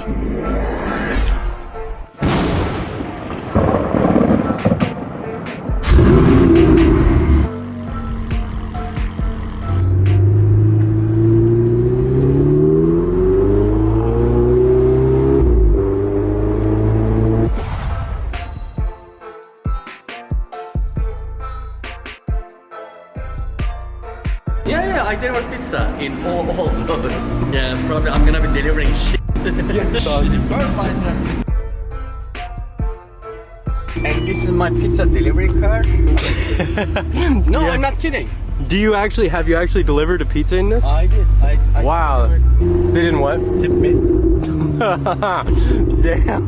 Yeah, I deliver pizza in all those. Yeah, probably I'm gonna be delivering shit. And this is my pizza delivery car. No, yeah. I'm not kidding. Do you actually, have you actually delivered a pizza in this? I did. I wow. delivered. They didn't what? Tip me. Damn.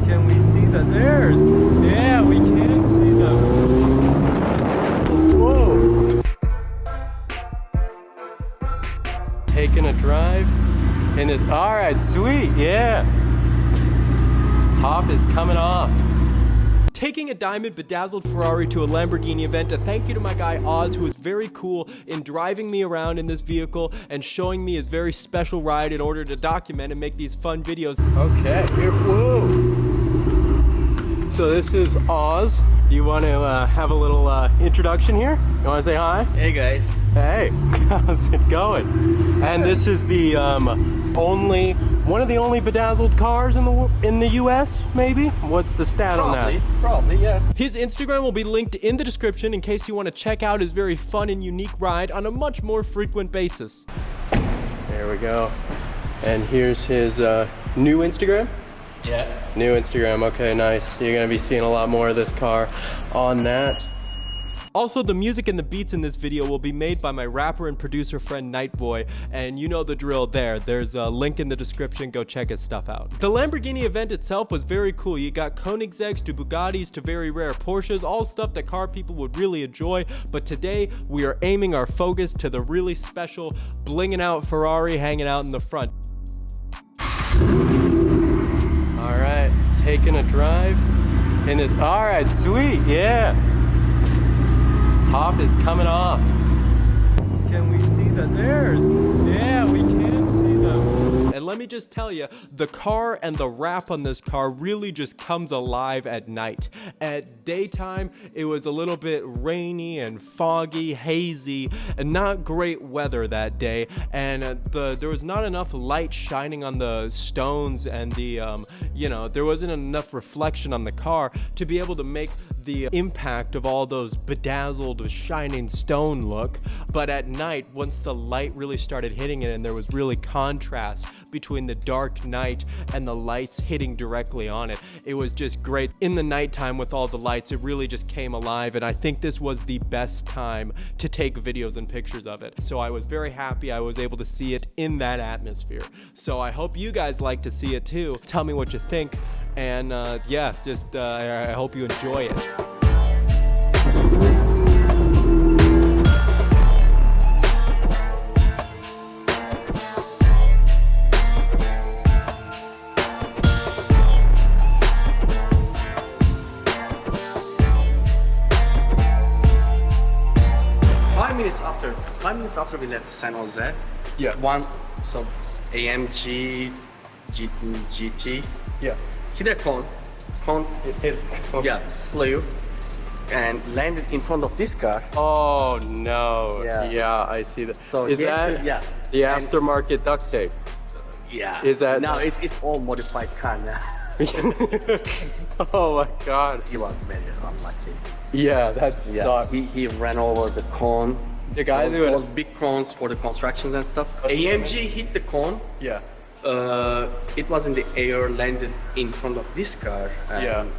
Can we see the theirs? Yeah, we can see them. Whoa. Taking a drive in this. All right, sweet. Yeah. Top is coming off. Taking a diamond bedazzled Ferrari to a Lamborghini event. A thank you to my guy Oz, who was very cool in driving me around in this vehicle and showing me his very special ride in order to document and make these fun videos. Okay, here, whoa. So this is Oz. Do you want to have a little introduction here? You want to say hi? Hey guys. Hey, how's it going? And this is the one of the only bedazzled cars in the U.S. Maybe? What's the stat on that? Probably, yeah. His Instagram will be linked in the description in case you want to check out his very fun and unique ride on a much more frequent basis. There we go. And here's his new Instagram. Yeah. New Instagram, okay, nice. You're gonna be seeing a lot more of this car on that. Also, the music and the beats in this video will be made by my rapper and producer friend Nightboy, and you know the drill there. There's a link in the description, go check his stuff out. The Lamborghini event itself was very cool. You got Koenigsegg's to Bugattis to very rare Porsches, all stuff that car people would really enjoy, but today we are aiming our focus to the really special, blinging out Ferrari hanging out in the front. All right, taking a drive in this. All right, sweet, yeah. Top is coming off. Can we see the theirs? Yeah, we can see them. And let me just tell you, the car and the wrap on this car really just comes alive at night. At daytime, it was a little bit rainy and foggy, hazy, and not great weather that day. And there was not enough light shining on the stones and the, there wasn't enough reflection on the car to be able to make the impact of all those bedazzled, shining stone look. But at night, once the light really started hitting it and there was really contrast between the dark night and the lights hitting directly on it, it was just great. In the nighttime with all the lights, it really just came alive, and I think this was the best time to take videos and pictures of it. So I was very happy I was able to see it in that atmosphere. So I hope you guys like to see it too. Tell me what you think, and yeah, just I hope you enjoy it. 5 minutes after we left San Jose, yeah, AMG GT, yeah, hit a cone, yeah, flew and landed in front of this car. Oh no, yeah, I see that. So is that the aftermarket duct tape? Yeah. Is that now it's all modified car now. Oh my god. He was very unlucky. Yeah, that's he ran over the cone. The guy those big cones for the constructions and stuff. AMG hit the cone. Yeah. It was in the air, landed in front of this car and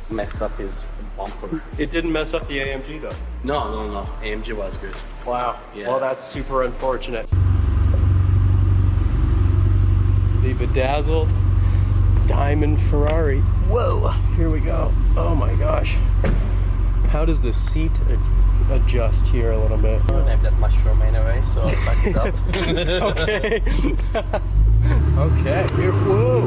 messed up his bumper. It didn't mess up the AMG though? No. AMG was good. Wow. Yeah. Well, that's super unfortunate. The bedazzled diamond Ferrari. Whoa, here we go. Oh my gosh. How does the seat adjust here a little bit? I don't have that much room anyway, so I'll suck it up. Okay. Okay, here, whoa.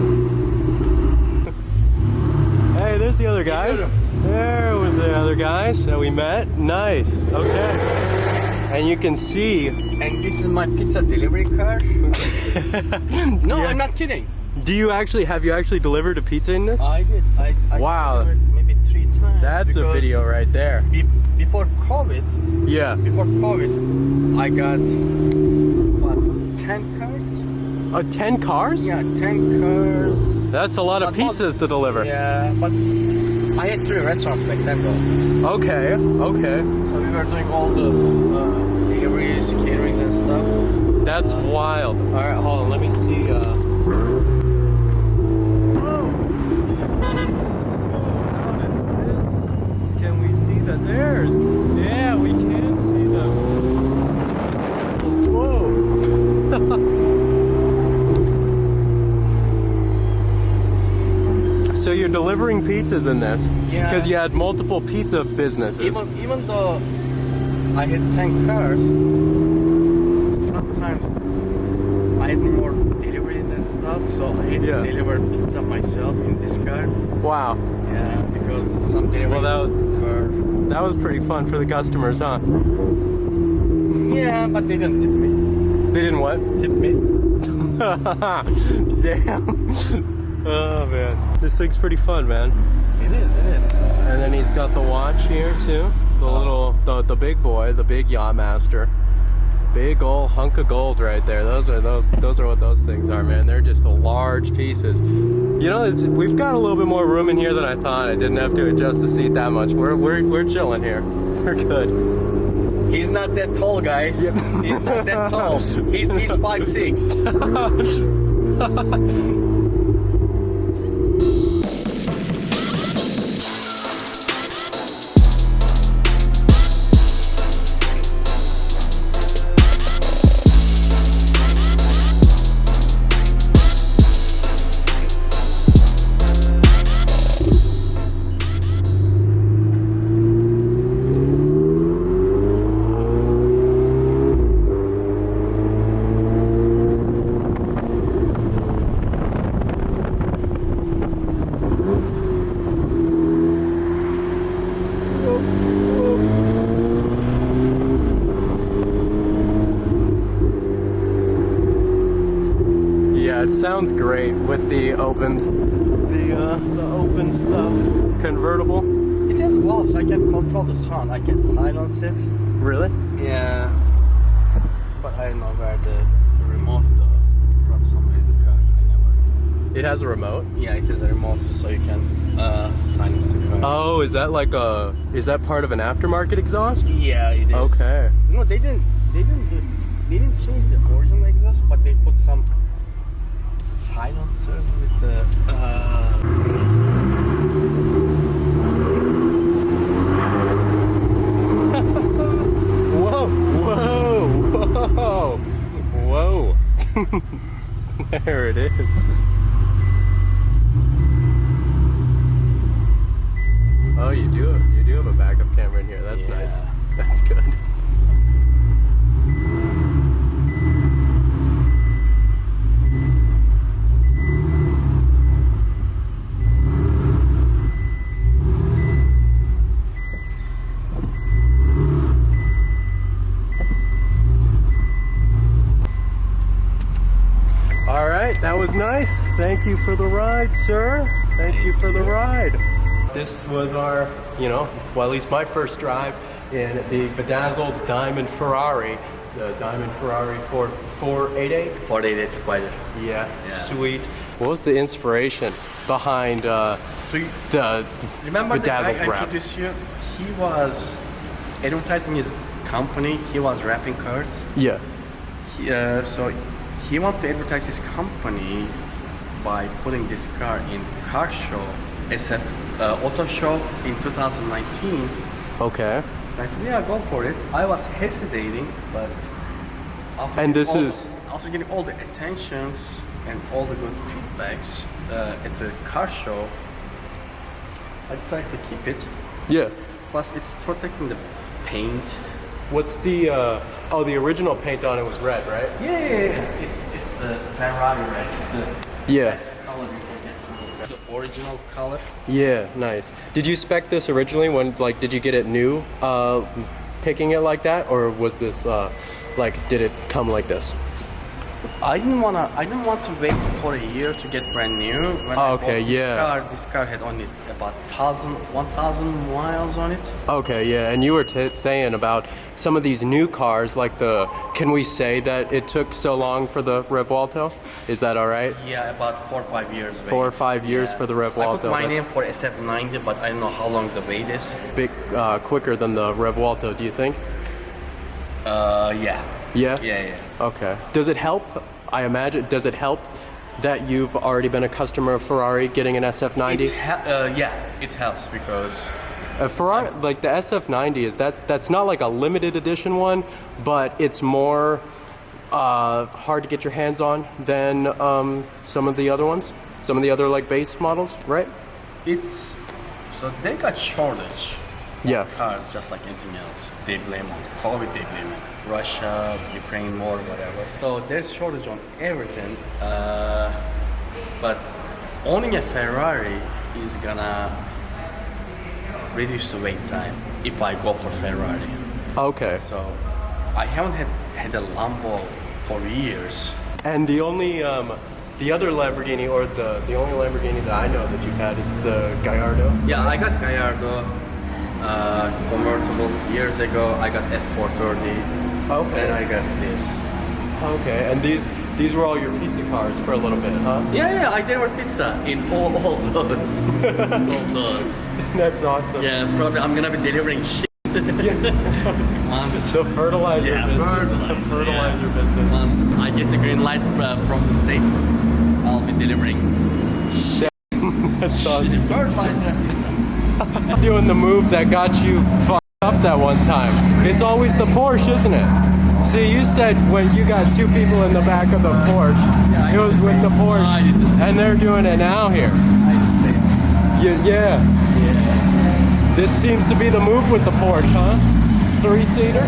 Hey, there's the other guys. There were the other guys that we met. Nice, okay. And you can see. And this is my pizza delivery car. No, Yeah. I'm not kidding. Have you actually delivered a pizza in this? I did. I Wow. delivered maybe 3 times. That's a because video right there. Before COVID, Yeah. I got what, 10 cars? 10 cars? Yeah, 10 cars. That's a lot of But not- pizzas to deliver. Yeah, but I had 3 restaurants back then though. Okay. Okay. So we were doing all the deliveries, caterings and stuff. That's wild. All right, hold on. Let me see. Can we see the theirs? Yeah, we can see them. Whoa. So you're delivering pizzas in this? Yeah. Because you had multiple pizza businesses. Even though I had 10 cars, sometimes I had more deliveries and stuff, so I had Yeah. to deliver pizza myself in this car. Wow. Yeah, because some deliveries were... That was pretty fun for the customers, huh? Yeah, but they didn't tip me. They didn't what? Tip me. Damn. Oh man. This thing's pretty fun, man. It is. And then he's got the watch here too. The big boy, the big yacht master. Big old hunk of gold right there. Those are what those things are, man. They're just large pieces. You know, we've got a little bit more room in here than I thought. I didn't have to adjust the seat that much. We're chilling here. We're good. He's not that tall, guys. Yep. He's not that tall. He's 5'6". It sounds great with the opened stuff. Convertible. It has valves, so I can control the sound. I can silence it. Really? Yeah. But I don't know where the remote from somebody in the car. I never. It has a remote? Yeah, it has a remote so you can silence the car. Oh, is that part of an aftermarket exhaust? Yeah, it is. Okay. No, they didn't change the original exhaust, but they put some silencers with the Whoa! There it is. Oh, you do have a backup camera in here. That's Yeah. nice. That's good. All right, that was nice. Thank you for the ride, sir. Thank you for the ride. This was our, at least my first drive in the bedazzled diamond Ferrari, the diamond Ferrari 488. 488 Spyder. Yeah, sweet. What was the inspiration behind the Remember bedazzled the guy I wrap? introduced you? He was advertising his company. He was wrapping cars. Yeah. So he wanted to advertise his company by putting this car in car show, SF auto show in 2019. Okay. I said, yeah, go for it. I was hesitating, but after after getting all the attentions and all the good feedbacks at the car show, I decided to keep it. Yeah. Plus, it's protecting the paint. What's the the original paint on it was red, right? Yeah. It's the Ferrari red. It's the best color you can get. The original color. Yeah, nice. Did you spec this originally did you get it new? picking it like that, or was this like did it come like this? I didn't want to wait for a year to get brand new. When I Okay, bought this car had only about 1,000 miles on it. Okay, yeah, and you were saying about some of these new cars, like the, can we say that it took so long for the Revuelto? Is that all right? Yeah, about 4 or 5 years. 4 or 5 years for the Revuelto. I put my name for SF90, but I don't know how long the wait is. Bit quicker than the Revuelto, do you think? Yeah. Yeah? Yeah. Okay. Does it help? I imagine, does it help that you've already been a customer of Ferrari getting an SF90? Yeah, it helps because Ferrari, like the SF90 is that's not like a limited edition one, but it's more hard to get your hands on than some of the other ones, some of the other like base models, right? it's so they got shortage. Yeah. Cars just like anything else. They blame on COVID, they blame on Russia, Ukraine war, whatever. So there's shortage on everything. But owning a Ferrari is gonna reduce the wait time if I go for Ferrari. Okay. So I haven't had a Lambo for years. And the only the other Lamborghini, or the only Lamborghini that I know that you've had is the Gallardo. Yeah, I got Gallardo convertible years ago. I got F430. Okay. And I got this. Okay. And these were all your pizza cars for a little bit, huh? Yeah, I deliver pizza in all those. all those. That's awesome. Yeah, probably I'm gonna be delivering shit. Once, The fertilizer business. The fertilizer business. once I get the green light from the state, I'll be delivering shit. That's awesome. Fertilizer pizza. Doing the move that got you fucked up that one time. It's always the Porsche, isn't it? See, you said when you got two people in the back of the Porsche, it was with the Porsche, and they're doing it now here. I didn't say that. Yeah. This seems to be the move with the Porsche, huh? 3-seater?